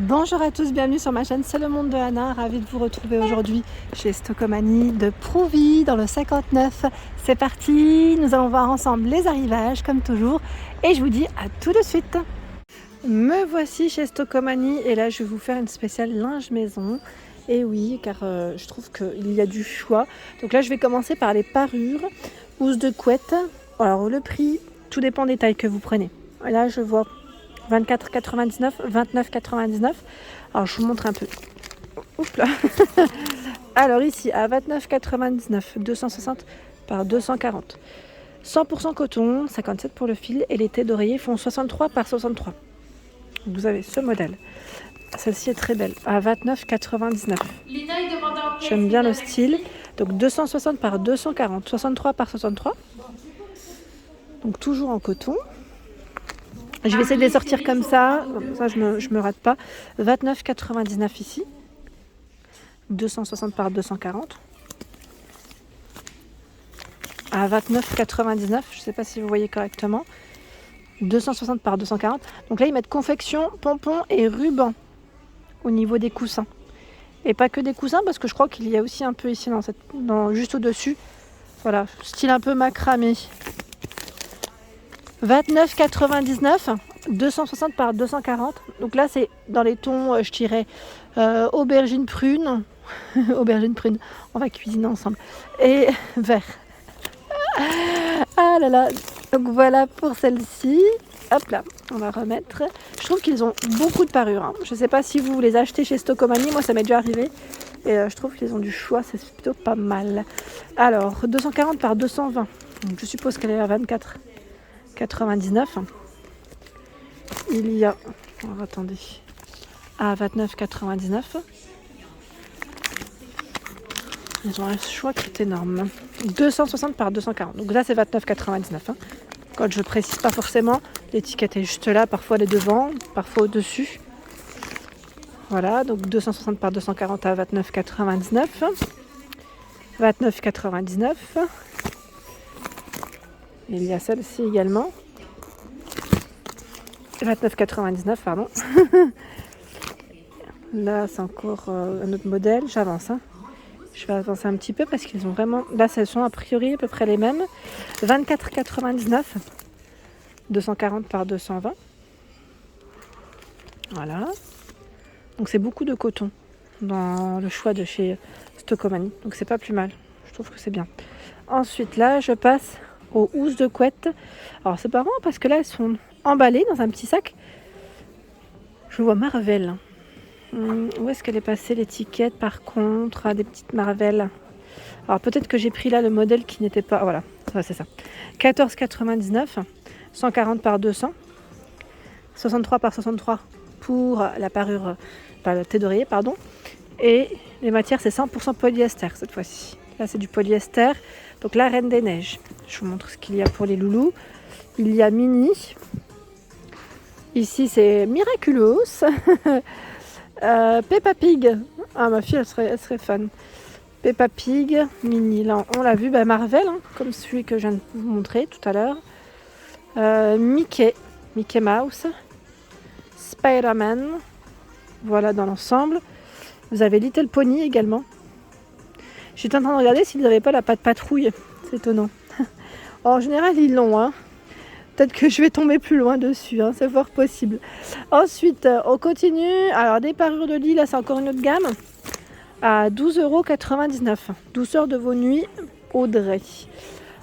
Bonjour à tous, bienvenue sur ma chaîne C'est le monde de Anna, ravie de vous retrouver aujourd'hui chez Stocomanie de Prouvy dans le 59. C'est parti, nous allons voir ensemble les arrivages comme toujours et je vous dis à tout de suite. Me voici chez Stocomanie et là je vais vous faire une spéciale linge maison. Et oui, car je trouve qu'il y a du choix. Donc là je vais commencer par les parures, housse de couette. Alors le prix, tout dépend des tailles que vous prenez. Et là je vois 24,99, 29,99. Alors je vous montre un peu. Oups là. Alors ici à 29,99, 260 par 240. 100% coton, 57 pour le fil et les têtes d'oreiller font 63 par 63. Vous avez ce modèle. Celle-ci est très belle, à 29,99. J'aime bien le style. Donc 260 par 240, 63 par 63. Donc toujours en coton. Je vais essayer de les sortir comme ça je me rate pas. 29,99 ici. 260 par 240. À 29,99, je ne sais pas si vous voyez correctement. 260 par 240. Donc là, ils mettent confection, pompons et ruban au niveau des coussins. Et pas que des coussins, parce que je crois qu'il y a aussi un peu ici, juste au-dessus. Voilà, style un peu macramé. 29,99, 260 par 240. Donc là, c'est dans les tons, je dirais, aubergine prune. Aubergine prune, on va cuisiner ensemble. Et vert. Ah là là. Donc voilà pour celle-ci. Hop là, on va remettre. Je trouve qu'ils ont beaucoup de parures. Hein. Je ne sais pas si vous les achetez chez Stocomanie. Moi, ça m'est déjà arrivé. Et je trouve qu'ils ont du choix. C'est plutôt pas mal. Alors, 240 par 220. Donc, je suppose qu'elle est à 24,99. Il y a... Alors, attendez. À 29,99. Ils ont un choix qui est énorme. 260 par 240. Donc là, c'est 29,99. Hein. Quand je précise pas forcément, l'étiquette est juste là. Parfois, elle est devant, parfois au-dessus. Voilà, donc 260 par 240 à 29,99. 29,99. Il y a celle-ci également. 29,99, pardon. Là, c'est encore un autre modèle. J'avance. Hein. Je vais avancer un petit peu parce qu'ils ont vraiment... Là, elles sont a priori à peu près les mêmes. 24,99. 240 par 220. Voilà. Donc, c'est beaucoup de coton dans le choix de chez Stocomanie. Donc, c'est pas plus mal. Je trouve que c'est bien. Ensuite, là, je passe aux housses de couette. Alors, c'est pas marrant parce que là, elles sont emballées dans un petit sac. Je vois Marvel. Où est-ce qu'elle est passée l'étiquette par contre? Des petites Marvel. Alors peut-être que j'ai pris là le modèle qui n'était pas... Voilà, c'est ça. 14,99. 140 par 200. 63 par 63 pour la parure... la tête d'oreiller, pardon. Et les matières, c'est 100% polyester cette fois-ci. Là, c'est du polyester. Donc la Reine des Neiges. Je vous montre ce qu'il y a pour les loulous. Il y a Mini. Ici, c'est Miraculous. Peppa Pig. Ah, ma fille, elle serait fan. Peppa Pig, Mini. Là, on l'a vu. Marvel, hein, comme celui que je viens de vous montrer tout à l'heure. Mickey Mouse. Spider-Man. Voilà dans l'ensemble. Vous avez Little Pony également. J'étais en train de regarder s'ils n'avaient pas la patte patrouille. C'est étonnant. En général, ils l'ont. Hein. Peut-être que je vais tomber plus loin dessus, hein, c'est fort possible. Ensuite, on continue. Alors, des parures de lit, là, c'est encore une autre gamme. À 12,99 €. Douceur de vos nuits, Audrey.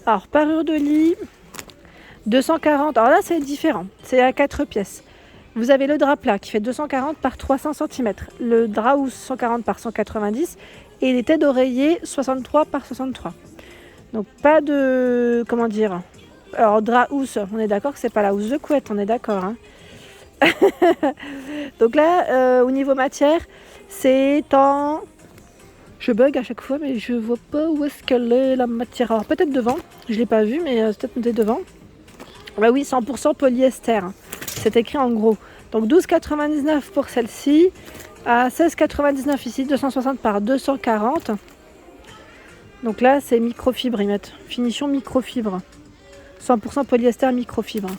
Alors, parure de lit, 240. Alors là, c'est différent. C'est à 4 pièces. Vous avez le drap plat qui fait 240 par 300 cm. Le drap housse 140 par 190. Et les têtes d'oreiller 63 par 63. Donc, pas de... Comment dire ? Alors, drap housse, on est d'accord que c'est pas la housse de couette, on est d'accord. Hein. Donc là, au niveau matière, c'est en... Je bug à chaque fois, mais je vois pas où est-ce qu'elle est la matière. Alors, peut-être devant, je l'ai pas vu, mais c'est peut-être noté devant. Bah oui, 100% polyester. Hein. C'est écrit en gros. Donc 12,99 pour celle-ci. À 16,99 ici, 260 par 240. Donc là, c'est microfibre, ils mettent finition microfibre. 100% polyester microfibre.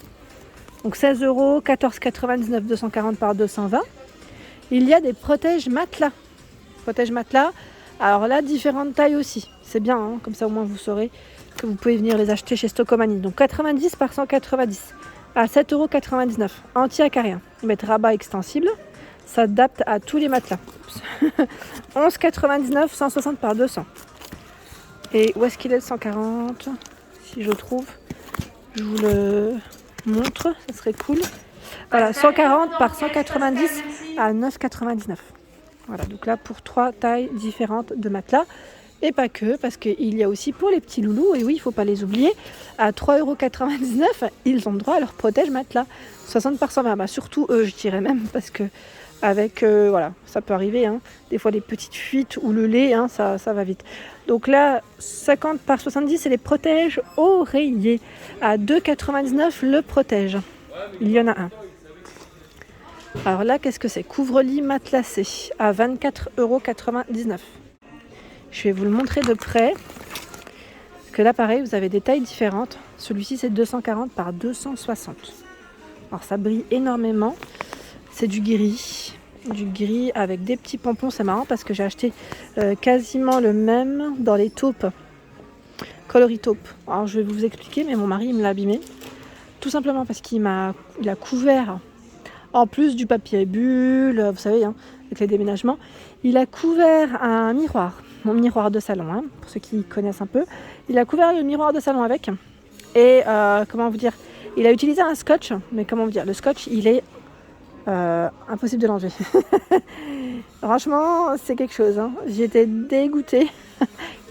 Donc 16 €, 14,99, 240 par 220. Il y a des protèges matelas. Protège matelas. Alors là, différentes tailles aussi. C'est bien, hein, comme ça au moins vous saurez que vous pouvez venir les acheter chez Stockomanie. Donc 90 par 190 à 7,99 €. Anti-acarien. Ils mettent rabat extensible. S'adapte à tous les matelas. 11,99 €, 160 par 200. Et où est-ce qu'il est le 140? Si je trouve, je vous le montre, ça serait cool. Voilà, 140 par 190 à 9,99 €. Voilà, donc là pour 3 tailles différentes de matelas. Et pas que, parce qu'il y a aussi pour les petits loulous, et oui, il ne faut pas les oublier, à 3,99 €, ils ont le droit à leur protège matelas. 60 par 120, bah surtout eux, je dirais même, parce que avec, voilà, ça peut arriver, hein, des fois les petites fuites ou le lait, hein, ça va vite. Donc là, 50 par 70, c'est les protèges oreillers. À 2,99 € le protège. Il y en a un. Alors là, qu'est-ce que c'est? Couvre-lit matelassé à 24,99 €. Je vais vous le montrer de près. Parce que là, pareil, vous avez des tailles différentes. Celui-ci, c'est 240 par 260. Alors ça brille énormément. C'est du gris avec des petits pompons. C'est marrant parce que j'ai acheté quasiment le même dans les taupes, coloris taupe. Alors je vais vous expliquer, mais mon mari il me l'a abîmé. Tout simplement parce qu'il a couvert, en plus du papier bulle, vous savez, hein, avec les déménagements, il a couvert un miroir, mon miroir de salon, hein, pour ceux qui connaissent un peu. Il a couvert le miroir de salon avec. Et comment vous dire, il a utilisé un scotch, mais comment vous dire, le scotch il est impossible de l'enlever. Franchement, c'est quelque chose, hein. J'étais dégoûtée.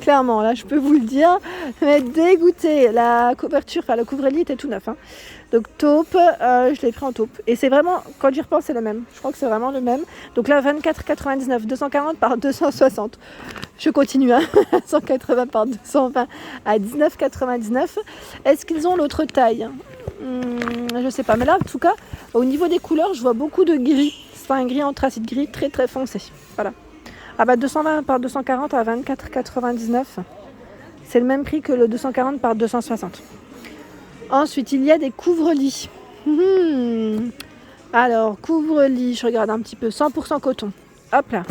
Clairement, là, je peux vous le dire, mais dégoûtée. La couverture, enfin le couvre-lit était tout neuf, hein. Donc taupe, je l'ai pris en taupe. Et c'est vraiment, quand j'y repense, c'est le même. Je crois que c'est vraiment le même. Donc là, 24,99, 240 par 260. Je continue, hein. 180 par 220 à 19,99. Est-ce qu'ils ont l'autre taille? Je sais pas, mais là en tout cas au niveau des couleurs je vois beaucoup de gris. C'est un gris anthracite, gris très très foncé. Voilà. Ah bah 220 par 240 à 24,99. C'est le même prix que le 240 par 260. Ensuite il y a des couvre-lits. Alors couvre-lit, je regarde un petit peu, 100% coton. Hop là.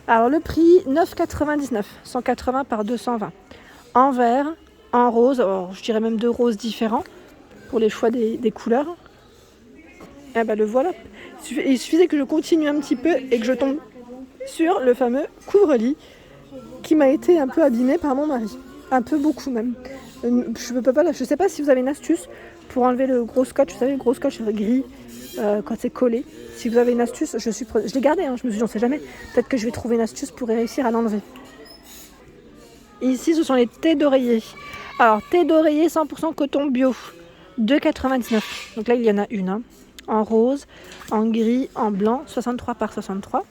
Alors le prix 9,99, 180 par 220. En vert, en rose, alors, je dirais même 2 roses différents. Pour les choix des couleurs. Et ben le voilà. Il suffisait que je continue un petit peu et que je tombe sur le fameux couvre-lit qui m'a été un peu abîmé par mon mari. Un peu beaucoup même. Je sais pas si vous avez une astuce pour enlever le gros scotch. Vous savez, le gros scotch gris quand c'est collé. Si vous avez une astuce, je l'ai gardé. Hein, je me suis dit, on sait jamais. Peut-être que je vais trouver une astuce pour réussir à l'enlever. Ici, ce sont les thés d'oreiller. Alors, thé d'oreiller 100% coton bio. 2,99. Donc là, il y en a une. Hein. En rose, en gris, en blanc, 63 par 63.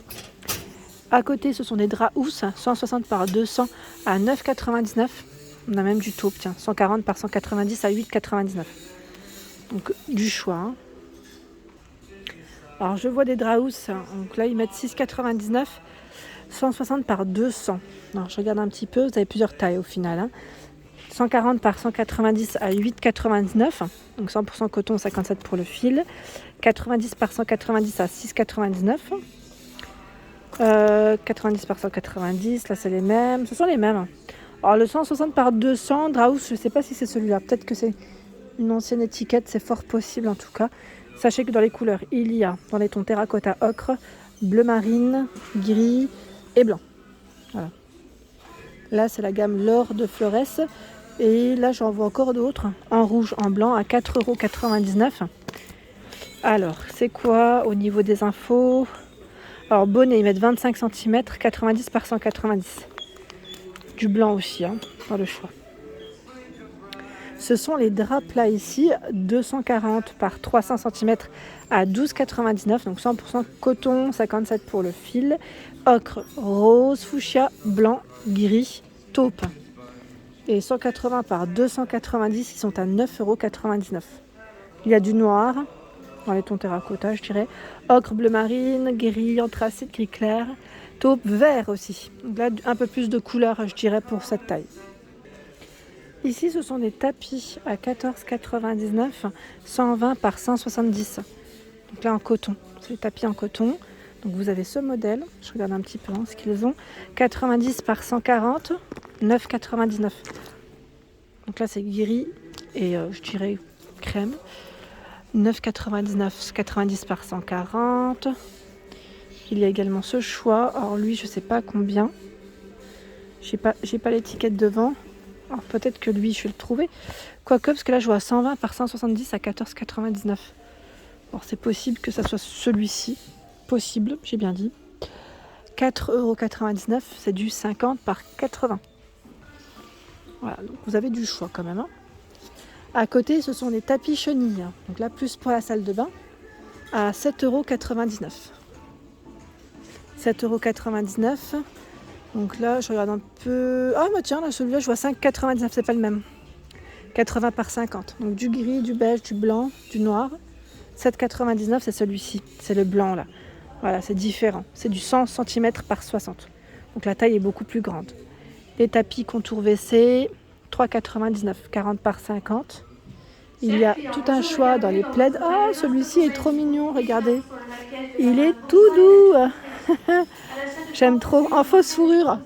À côté, ce sont des draps housses, 160 par 200 à 9,99. On a même du taupe, tiens, 140 par 190 à 8,99. Donc du choix. Hein. Alors je vois des draps housses. Donc là, ils mettent 6,99. 160 par 200. Alors je regarde un petit peu, vous avez plusieurs tailles au final. Hein. 140 par 190 à 8,99. Donc 100% coton, 57 pour le fil. 90 par 190 à 6,99. 90 par 190, là c'est les mêmes. Ce sont les mêmes. Alors le 160 par 200, Draus, je ne sais pas si c'est celui-là. Peut-être que c'est une ancienne étiquette, c'est fort possible en tout cas. Sachez que dans les couleurs, il y a dans les tons terracotta ocre, bleu marine, gris et blanc. Voilà. Là c'est la gamme L'Or de Flores. Et là, j'en vois encore d'autres, en rouge, en blanc, à 4,99 €. Alors, c'est quoi au niveau des infos? Alors, bonnet, ils mettent 25 cm, 90 par 190. Du blanc aussi, hein, dans le choix. Ce sont les draps plats ici, 240 par 300 cm à 12,99 €. Donc 100% coton, 57 pour le fil. Ocre, rose, fuchsia, blanc, gris, taupe. Et 180 par 290, ils sont à 9,99 €. Il y a du noir, dans les tons terracotta, je dirais. Ocre, bleu marine, gris, anthracite, gris clair. Taupe, vert aussi. Donc là, un peu plus de couleur, je dirais, pour cette taille. Ici, ce sont des tapis à 14,99, 120 par 170. Donc là, en coton. C'est des tapis en coton. Donc vous avez ce modèle, je regarde un petit peu ce qu'ils ont, 90 par 140, 9,99. Donc là c'est gris et je dirais crème. 9,99, 90 par 140. Il y a également ce choix. Alors lui, je sais pas combien. J'ai pas l'étiquette devant. Alors peut-être que lui, je vais le trouver. Quoique, parce que là, je vois 120 par 170 à 14,99. Alors c'est possible que ça soit celui-ci. Possible, j'ai bien dit. 4,99 €, c'est du 50 par 80. Voilà, donc vous avez du choix quand même. Hein. À côté, ce sont des tapis chenilles. Donc là, plus pour la salle de bain, à 7,99 €. 7,99 €. Donc là, je regarde un peu... Ah bah tiens, là, celui-là, je vois 5,99 €, c'est pas le même. 80 par 50. Donc du gris, du beige, du blanc, du noir. 7,99 €, c'est celui-ci. C'est le blanc là. Voilà, c'est différent. C'est du 100 cm par 60. Donc la taille est beaucoup plus grande. Les tapis contour WC, 3,99 €, 40 par 50. Il y a tout un choix dans les plaids. Ah, celui-ci est trop mignon, regardez. Il est tout doux. J'aime trop. En fausse fourrure.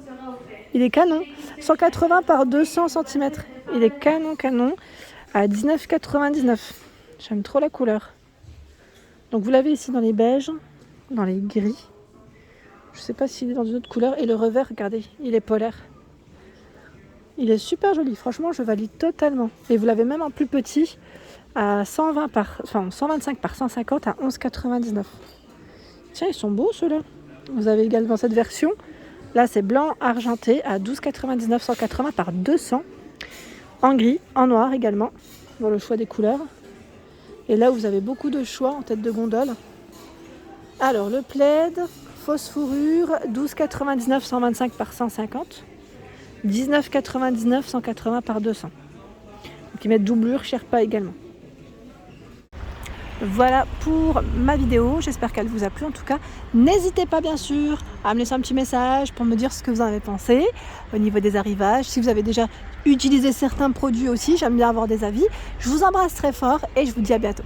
Il est canon. 180 par 200 cm. Il est canon. À 19,99 €. J'aime trop la couleur. Donc vous l'avez ici dans les beiges, dans les gris. Je ne sais pas s'il est dans une autre couleur. Et le revers, regardez, il est polaire. Il est super joli. Franchement, je valide totalement. Et vous l'avez même en plus petit à 125 par 150 à 11,99 €. Tiens, ils sont beaux ceux-là. Vous avez également cette version. Là, c'est blanc argenté à 12,99 €, 180 par 200. En gris, en noir également, pour le choix des couleurs. Et là, vous avez beaucoup de choix en tête de gondole. Alors, le plaid, fausse fourrure, 12,99 €, 125 par 150. 19,99 €, 180 par 200. Donc, ils mettent doublure, Sherpa également. Voilà pour ma vidéo, j'espère qu'elle vous a plu en tout cas. N'hésitez pas bien sûr à me laisser un petit message pour me dire ce que vous en avez pensé au niveau des arrivages. Si vous avez déjà utilisé certains produits aussi, j'aime bien avoir des avis. Je vous embrasse très fort et je vous dis à bientôt.